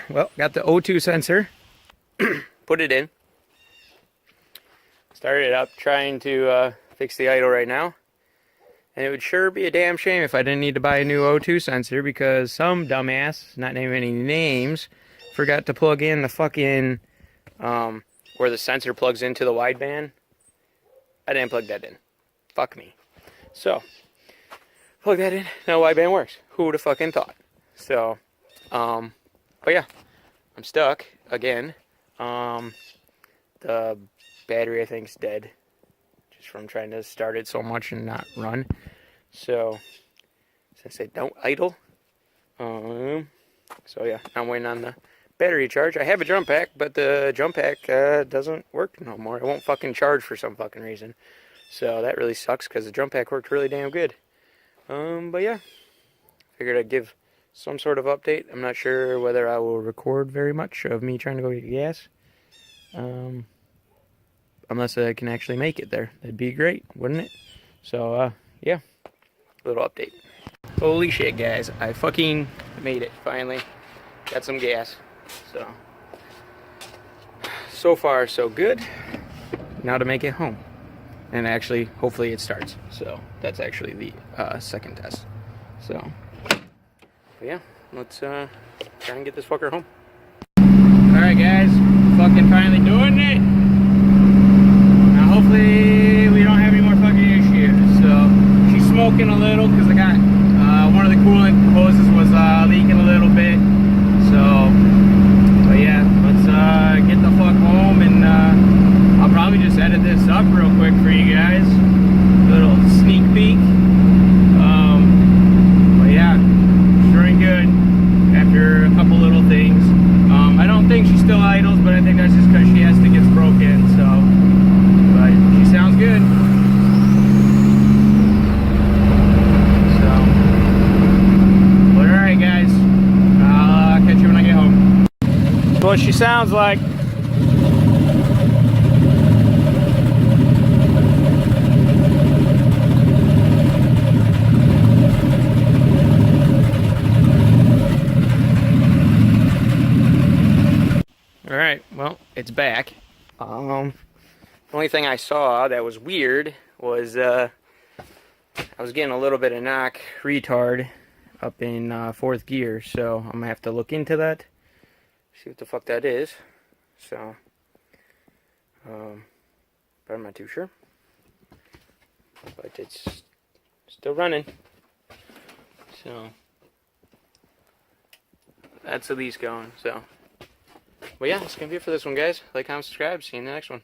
Well, got the O2 sensor. Put it in. Started it up, trying to fix the idle right now. And it would sure be a damn shame if I didn't need to buy a new O2 sensor, because some dumbass, not naming any names, forgot to plug in the fucking, where the sensor plugs into the wideband. I didn't plug that in. Fuck me. So, plug that in, now wideband works. Who would have fucking thought? So, but yeah, I'm stuck again. The battery I think is dead, just from trying to start it so much and not run. So since I don't idle, so yeah, I'm waiting on the battery charge. I have a jump pack, but the jump pack doesn't work no more. It won't fucking charge for some fucking reason. So that really sucks, because the jump pack worked really damn good. But yeah, figured I'd give some sort of update. I'm not sure whether I will record very much of me trying to go get gas. Unless I can actually make it there. That'd be great, wouldn't it? So, yeah. Little update. Holy shit, guys. I fucking made it, finally. Got some gas. So far, so good. Now to make it home. And actually, hopefully it starts. So, that's actually the second test. So, but yeah. Let's try and get this fucker home. Alright, guys. Fucking finally doing it. Now hopefully we don't have any more fucking issues. So she's smoking a little because I got one of the coolant hoses was leaking a little bit. So, but yeah, let's get the fuck home, and I'll probably just edit this up real quick for you guys. Little sneak peek. But yeah, doing good after a couple little things. I don't think she still idles, but I think that's just because she has to get broken, so, but she sounds good. So, but alright guys, I'll catch you when I get home. That's what she sounds like. Alright, well, it's back. The only thing I saw that was weird was I was getting a little bit of knock retard up in fourth gear, so I'm gonna have to look into that, see what the fuck that is. So, but I'm not too sure. But it's still running. So, that's at least going, so. Well, yeah, that's going to be it for this one, guys. Like, comment, subscribe. See you in the next one.